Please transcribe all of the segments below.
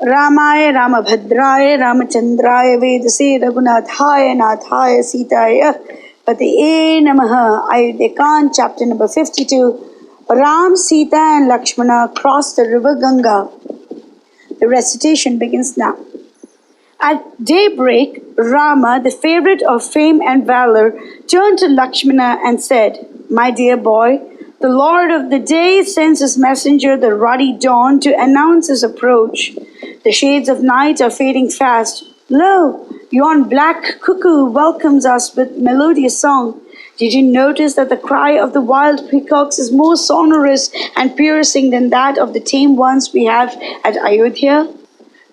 Ramaya Ramabhadraya Ramachandraya Vedase Raghunathaya Nathaya Sitaya Patiye Namaha. Ayodhya chapter number 52. Ram, Sita and Lakshmana cross the river Ganga. The recitation begins now. At daybreak, Rama, the favorite of fame and valor, turned to Lakshmana and said, "My dear boy, the Lord of the day sends his messenger, the ruddy dawn, to announce his approach. The shades of night are fading fast. Lo, yon black cuckoo welcomes us with melodious song. Did you notice that the cry of the wild peacocks is more sonorous and piercing than that of the tame ones we have at Ayodhya?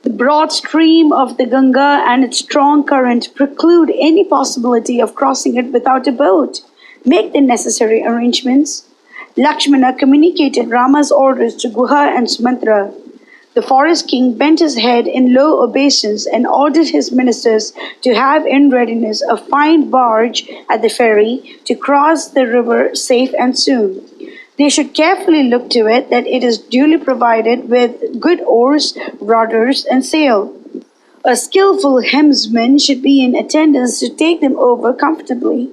The broad stream of the Ganga and its strong current preclude any possibility of crossing it without a boat. Make the necessary arrangements." Lakshmana communicated Rama's orders to Guha and Sumantra. The forest king bent his head in low obeisance and ordered his ministers to have in readiness a fine barge at the ferry to cross the river safe and soon. They should carefully look to it that it is duly provided with good oars, rudders, and sail. A skillful helmsman should be in attendance to take them over comfortably.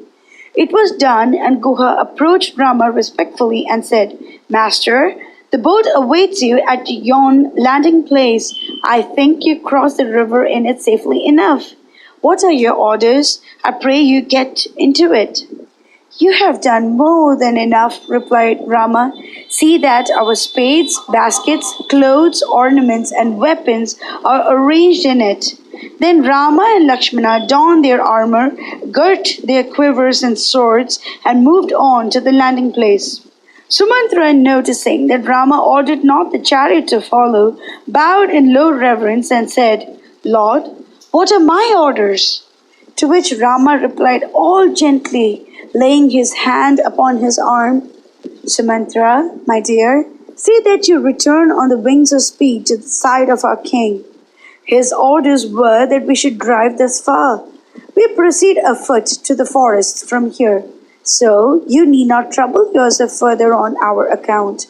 It was done, and Guha approached Rama respectfully and said, "Master, the boat awaits you at yon landing place. I think you crossed the river in it safely enough. What are your orders? I pray you get into it." "You have done more than enough," replied Rama. "See that our spades, baskets, clothes, ornaments, and weapons are arranged in it." Then Rama and Lakshmana donned their armor, girt their quivers and swords, and moved on to the landing place. Sumantra, noticing that Rama ordered not the chariot to follow, bowed in low reverence and said, "Lord, what are my orders?" To which Rama replied all gently, laying his hand upon his arm, "Sumantra, my dear, see that you return on the wings of speed to the side of our king. His orders were that we should drive thus far. We proceed afoot to the forests from here, so you need not trouble yourself further on our account."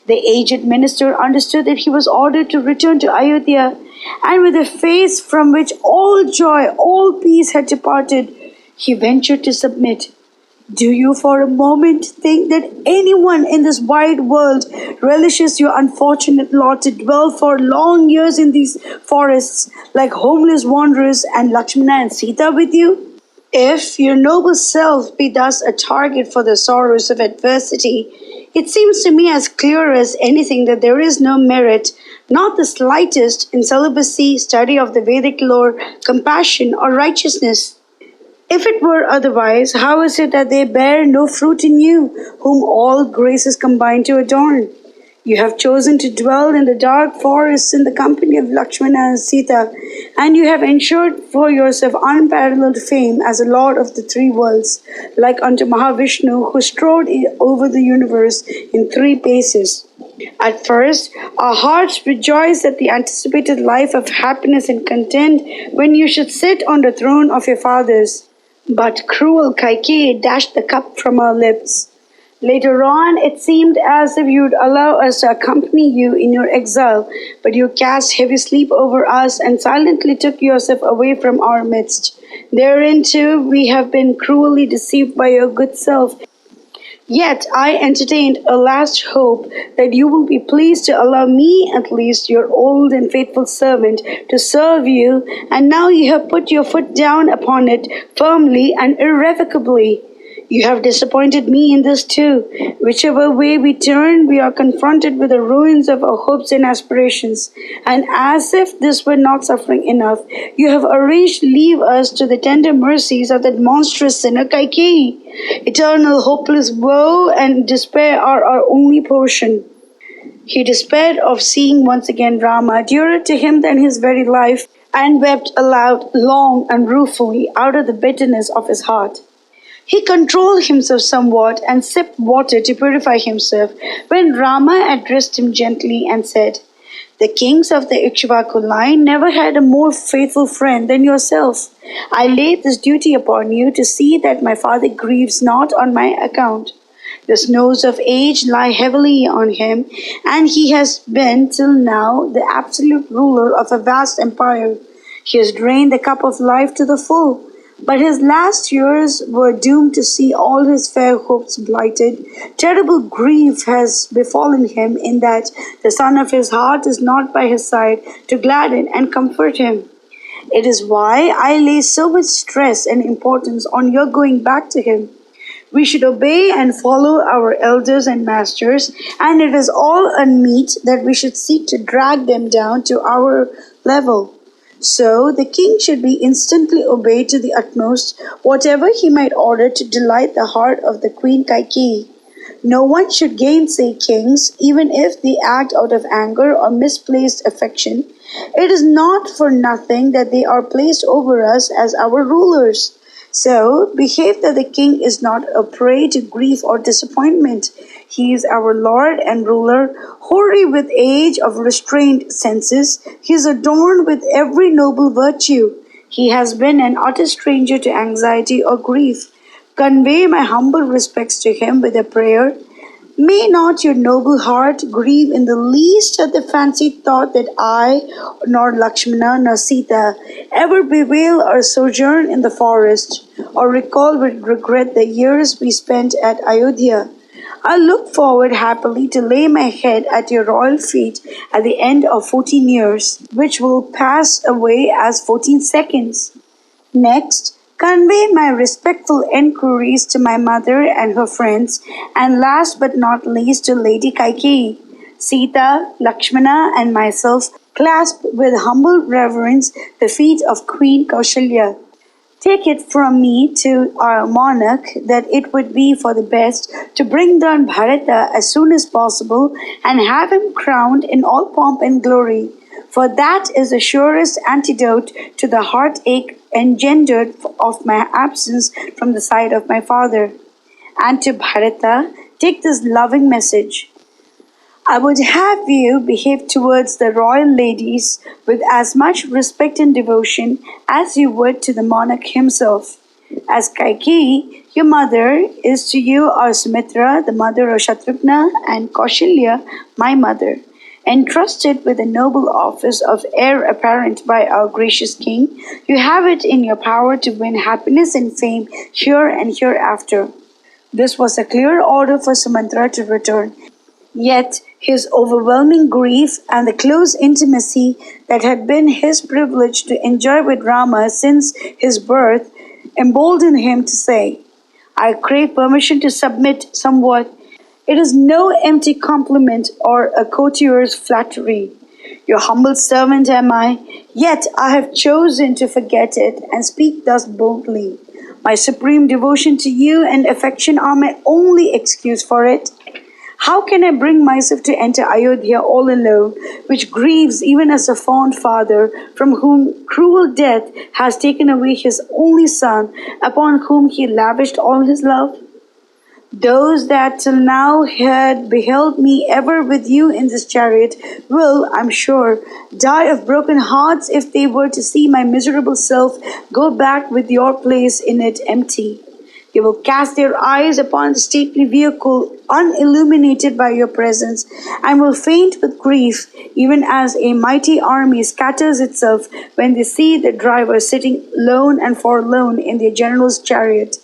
The aged minister understood that he was ordered to return to Ayodhya, and with a face from which all joy, all peace had departed, he ventured to submit. "Do you for a moment think that anyone in this wide world relishes your unfortunate lot to dwell for long years in these forests like homeless wanderers, and Lakshmana and Sita with you? If your noble self be thus a target for the sorrows of adversity, it seems to me as clear as anything that there is no merit, not the slightest, in celibacy, study of the Vedic lore, compassion, or righteousness. If it were otherwise, how is it that they bear no fruit in you, whom all graces combine to adorn? You have chosen to dwell in the dark forests in the company of Lakshmana and Sita, and you have ensured for yourself unparalleled fame as a lord of the three worlds, like unto Mahavishnu, who strode over the universe in 3 paces. At first, our hearts rejoiced at the anticipated life of happiness and content when you should sit on the throne of your fathers. But cruel Kaikeyi dashed the cup from our lips. Later on, it seemed as if you would allow us to accompany you in your exile, but you cast heavy sleep over us and silently took yourself away from our midst. Therein too we have been cruelly deceived by your good self. Yet I entertained a last hope that you will be pleased to allow me, at least your old and faithful servant, to serve you, and now you have put your foot down upon it firmly and irrevocably. You have disappointed me in this too. Whichever way we turn, we are confronted with the ruins of our hopes and aspirations. And as if this were not suffering enough, you have arranged to leave us to the tender mercies of that monstrous sinner Kaikeyi. Eternal hopeless woe and despair are our only portion." He despaired of seeing once again Rama, dearer to him than his very life, and wept aloud, long and ruefully, out of the bitterness of his heart. He controlled himself somewhat and sipped water to purify himself, when Rama addressed him gently and said, "The kings of the Ikshvaku line never had a more faithful friend than yourself. I lay this duty upon you to see that my father grieves not on my account. The snows of age lie heavily on him, and he has been till now the absolute ruler of a vast empire. He has drained the cup of life to the full, but his last years were doomed to see all his fair hopes blighted. Terrible grief has befallen him in that the son of his heart is not by his side to gladden and comfort him. It is why I lay so much stress and importance on your going back to him. We should obey and follow our elders and masters, and it is all unmeet that we should seek to drag them down to our level. So the king should be instantly obeyed to the utmost, whatever he might order to delight the heart of the Queen Kaikeyi. No one should gainsay kings, even if they act out of anger or misplaced affection. It is not for nothing that they are placed over us as our rulers. So behave that the king is not a prey to grief or disappointment. He is our lord and ruler, hoary with age of restrained senses. He is adorned with every noble virtue. He has been an utter stranger to anxiety or grief. Convey my humble respects to him with a prayer. May not your noble heart grieve in the least at the fancied thought that I, nor Lakshmana, nor Sita, ever bewail our sojourn in the forest, or recall with regret the years we spent at Ayodhya. I look forward happily to lay my head at your royal feet at the end of 14 years, which will pass away as 14 seconds. Next, convey my respectful enquiries to my mother and her friends, and last but not least to Lady Kaikeyi. Sita, Lakshmana, and myself clasp with humble reverence the feet of Queen Kaushalya. Take it from me to our monarch that it would be for the best to bring down Bharata as soon as possible and have him crowned in all pomp and glory, for that is the surest antidote to the heartache engendered of my absence from the side of my father. And to Bharata, take this loving message. I would have you behave towards the royal ladies with as much respect and devotion as you would to the monarch himself. As Kaikeyi, your mother, is to you our Sumitra, the mother of Shatrughna, and Kaushalya, my mother. Entrusted with the noble office of heir apparent by our gracious king, you have it in your power to win happiness and fame here and hereafter. This was a clear order for Sumantra to return. Yet his overwhelming grief and the close intimacy that had been his privilege to enjoy with Rama since his birth emboldened him to say, I crave permission to submit somewhat. It is no empty compliment or a courtier's flattery. Your humble servant am I, yet I have chosen to forget it and speak thus boldly. My supreme devotion to you and affection are my only excuse for it. How can I bring myself to enter Ayodhya all alone, which grieves even as a fond father, from whom cruel death has taken away his only son, upon whom he lavished all his love? Those that till now had beheld me ever with you in this chariot will, I'm sure, die of broken hearts if they were to see my miserable self go back with your place in it empty. They will cast their eyes upon the stately vehicle unilluminated by your presence, and will faint with grief, even as a mighty army scatters itself when they see the driver sitting lone and forlorn in their general's chariot.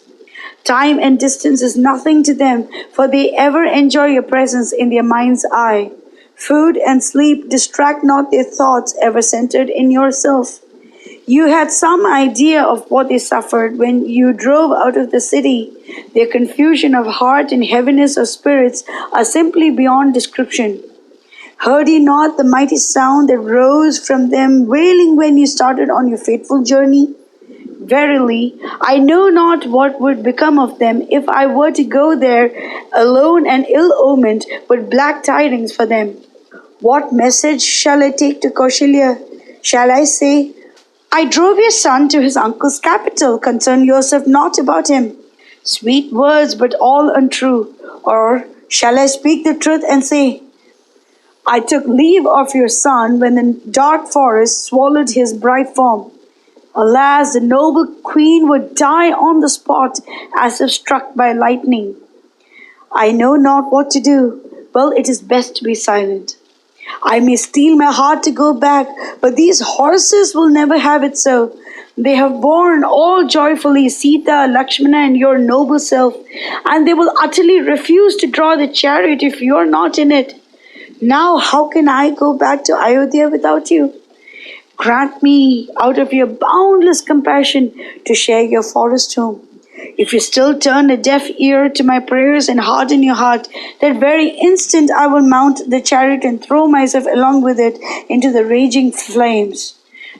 Time and distance is nothing to them, for they ever enjoy your presence in their mind's eye. Food and sleep distract not their thoughts ever centered in yourself. You had some idea of what they suffered when you drove out of the city. Their confusion of heart and heaviness of spirits are simply beyond description. Heard ye not the mighty sound that rose from them wailing when you started on your fateful journey? Verily, I know not what would become of them if I were to go there alone and ill-omened with black tidings for them. What message shall I take to Kaushalya? Shall I say, I drove your son to his uncle's capital, concern yourself not about him? Sweet words, but all untrue. Or shall I speak the truth and say, I took leave of your son when the dark forest swallowed his bright form. Alas, the noble queen would die on the spot as if struck by lightning. I know not what to do. Well, it is best to be silent. I may steel my heart to go back, but these horses will never have it so. They have borne all joyfully Sita, Lakshmana, and your noble self, and they will utterly refuse to draw the chariot if you are not in it. Now, how can I go back to Ayodhya without you? Grant me, out of your boundless compassion, to share your forest home. If you still turn a deaf ear to my prayers and harden your heart, that very instant I will mount the chariot and throw myself along with it into the raging flames.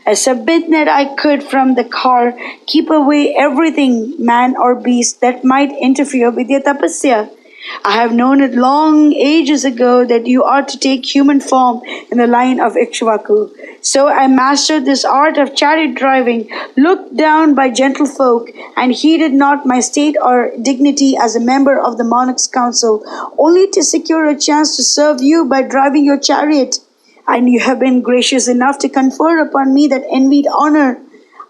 I submit that I could from the car keep away everything, man or beast, that might interfere with your tapasya. I have known it long ages ago that you are to take human form in the line of Ikshvaku. So I mastered this art of chariot driving, looked down by gentle folk, and heeded not my state or dignity as a member of the monarch's council, only to secure a chance to serve you by driving your chariot. And you have been gracious enough to confer upon me that envied honor.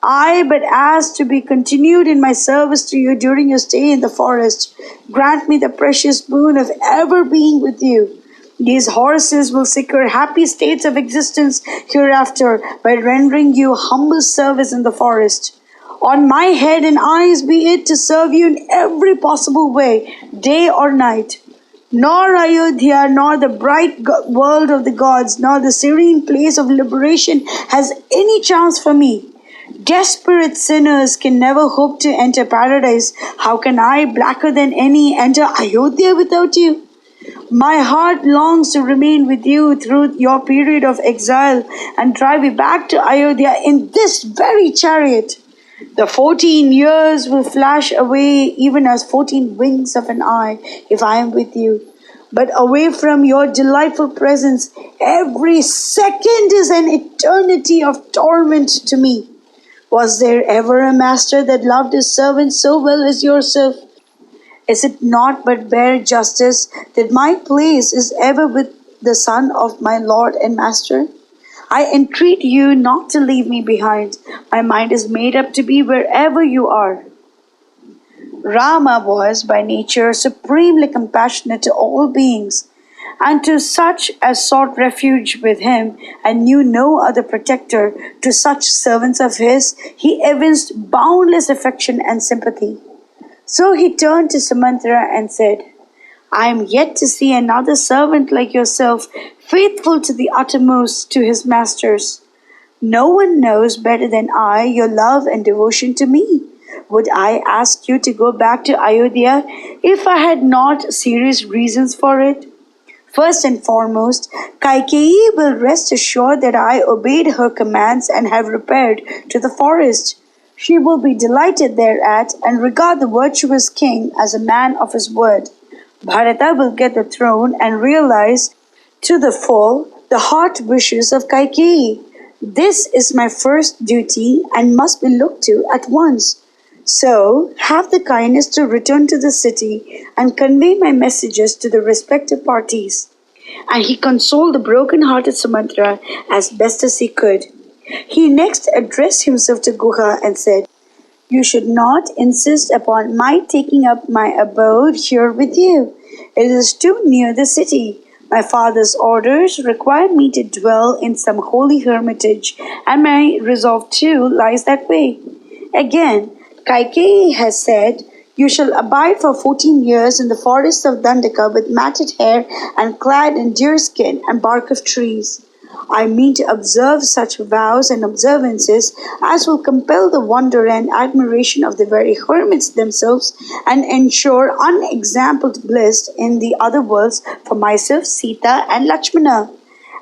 I but ask to be continued in my service to you during your stay in the forest. Grant me the precious boon of ever being with you. These horses will secure happy states of existence hereafter by rendering you humble service in the forest. On my head and eyes be it to serve you in every possible way, day or night. Nor Ayodhya, nor the bright world of the gods, nor the serene place of liberation has any chance for me. Desperate sinners can never hope to enter paradise. How can I, blacker than any, enter Ayodhya without you? My heart longs to remain with you through your period of exile and drive you back to Ayodhya in this very chariot. The 14 years will flash away even as 14 winks of an eye if I am with you. But away from your delightful presence, every second is an eternity of torment to me. Was there ever a master that loved his servant so well as yourself? Is it not but bare justice that my place is ever with the son of my lord and master? I entreat you not to leave me behind. My mind is made up to be wherever you are. Rama was by nature supremely compassionate to all beings, and to such as sought refuge with him and knew no other protector, to such servants of his, he evinced boundless affection and sympathy. So he turned to Sumantra and said, I am yet to see another servant like yourself, faithful to the uttermost to his masters. No one knows better than I your love and devotion to me. Would I ask you to go back to Ayodhya if I had not serious reasons for it? First and foremost, Kaikeyi will rest assured that I obeyed her commands and have repaired to the forest. She will be delighted thereat and regard the virtuous king as a man of his word. Bharata will get the throne and realize to the full the heart wishes of Kaikeyi. This is my first duty and must be looked to at once. So, have the kindness to return to the city and convey my messages to the respective parties. And he consoled the broken-hearted Sumantra as best as he could. He next addressed himself to Guha and said, You should not insist upon my taking up my abode here with you. It is too near the city. My father's orders require me to dwell in some holy hermitage, and my resolve too lies that way. Again, Kaikeyi has said, You shall abide for 14 years in the forest of Dandaka with matted hair and clad in deerskin and bark of trees. I mean to observe such vows and observances as will compel the wonder and admiration of the very hermits themselves and ensure unexampled bliss in the other worlds for myself, Sita and Lakshmana.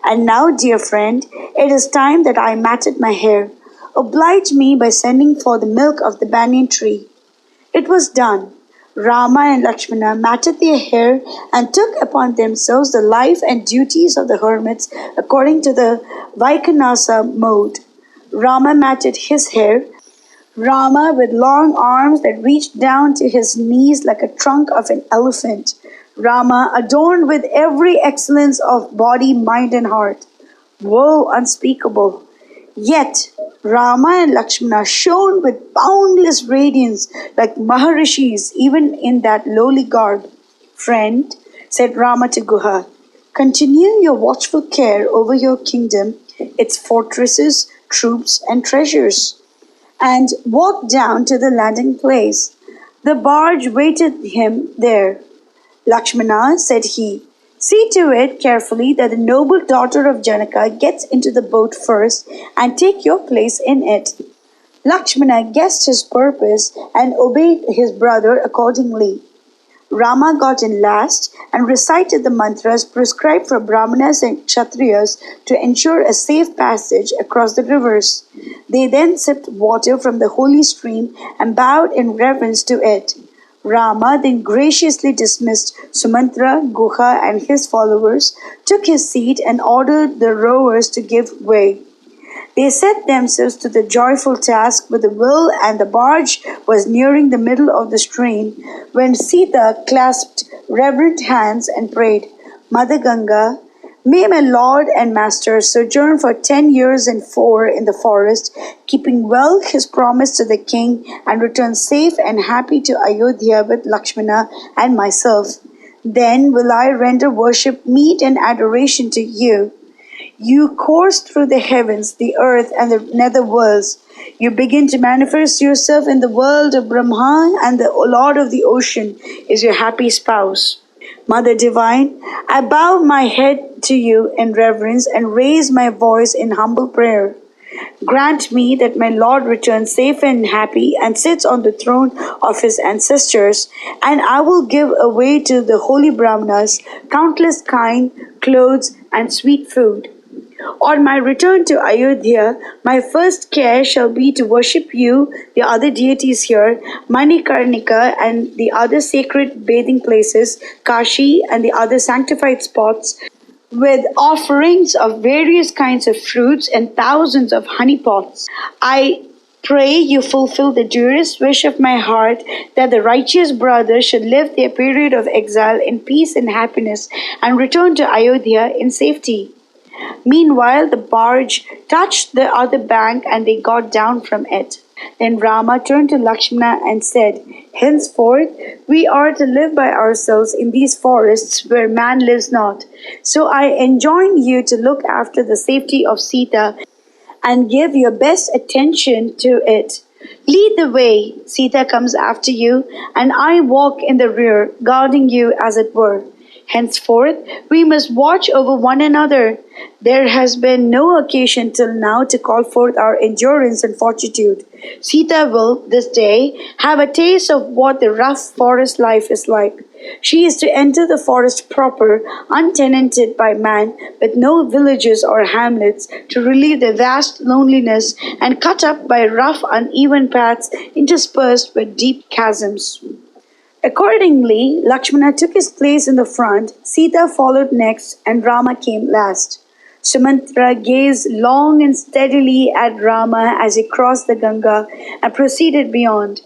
And now, dear friend, it is time that I matted my hair. Oblige me by sending for the milk of the banyan tree. It was done. Rama and Lakshmana matted their hair and took upon themselves the life and duties of the hermits according to the Vaikhanasa mode. Rama matted his hair, Rama with long arms that reached down to his knees like a trunk of an elephant. Rama adorned with every excellence of body, mind and heart. Woe unspeakable! Yet Rama and Lakshmana shone with boundless radiance like Maharishis even in that lowly garb. Friend, said Rama to Guha, continue your watchful care over your kingdom, its fortresses, troops, and treasures, and walk down to the landing place. The barge waited him there. Lakshmana, said he, see to it carefully that the noble daughter of Janaka gets into the boat first and take your place in it. Lakshmana guessed his purpose and obeyed his brother accordingly. Rama got in last and recited the mantras prescribed for Brahmanas and Kshatriyas to ensure a safe passage across the rivers. They then sipped water from the holy stream and bowed in reverence to it. Rama then graciously dismissed Sumantra, Guha, and his followers, took his seat, and ordered the rowers to give way. They set themselves to the joyful task with a will, and the barge was nearing the middle of the stream when Sita clasped reverent hands and prayed, Mother Ganga, may my lord and master sojourn for 10 years and 4 in the forest, keeping well his promise to the king, and return safe and happy to Ayodhya with Lakshmana and myself. Then will I render worship, meet, and adoration to you. You course through the heavens, the earth, and the nether worlds. You begin to manifest yourself in the world of Brahma, and the Lord of the ocean is your happy spouse. Mother Divine, I bow my head to you in reverence and raise my voice in humble prayer. Grant me that my Lord returns safe and happy and sits on the throne of his ancestors, and I will give away to the holy Brahmanas countless kind clothes and sweet food. On my return to Ayodhya, my first care shall be to worship you, the other deities here, Manikarnika and the other sacred bathing places, Kashi and the other sanctified spots, with offerings of various kinds of fruits and thousands of honey pots. I pray you fulfill the dearest wish of my heart, that the righteous brothers should live their period of exile in peace and happiness and return to Ayodhya in safety. Meanwhile, the barge touched the other bank and they got down from it. Then Rama turned to Lakshmana and said, henceforth, we are to live by ourselves in these forests where man lives not. So I enjoin you to look after the safety of Sita and give your best attention to it. Lead the way, Sita comes after you, and I walk in the rear, guarding you as it were. Henceforth, we must watch over one another. There has been no occasion till now to call forth our endurance and fortitude. Sita will, this day, have a taste of what the rough forest life is like. She is to enter the forest proper, untenanted by man, with no villages or hamlets, to relieve the vast loneliness, and cut up by rough, uneven paths interspersed with deep chasms. Accordingly, Lakshmana took his place in the front, Sita followed next, and Rama came last. Sumantra gazed long and steadily at Rama as he crossed the Ganga and proceeded beyond.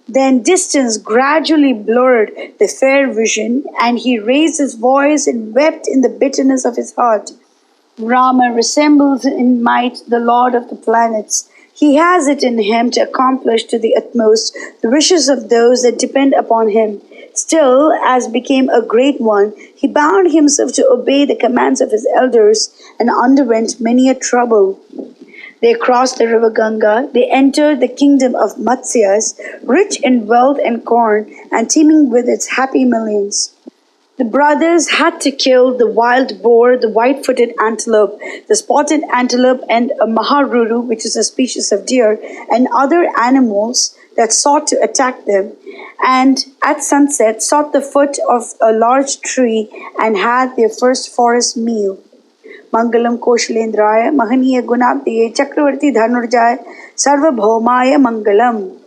Then distance gradually blurred the fair vision, and he raised his voice and wept in the bitterness of his heart. Rama resembles in might the Lord of the planets. He has it in him to accomplish to the utmost the wishes of those that depend upon him. Still, as became a great one, he bound himself to obey the commands of his elders and underwent many a trouble. They crossed the river Ganga. They entered the kingdom of Matsyas, rich in wealth and corn and teeming with its happy millions. The brothers had to kill the wild boar, the white-footed antelope, the spotted antelope, and a maharuru, which is a species of deer, and other animals that sought to attack them. And at sunset sought the foot of a large tree and had their first forest meal. Mangalam Kaushalendraya, Mahaniya Gunabdiye, Chakravarti Dhanurjaya, Sarvabhaumaya Mangalam.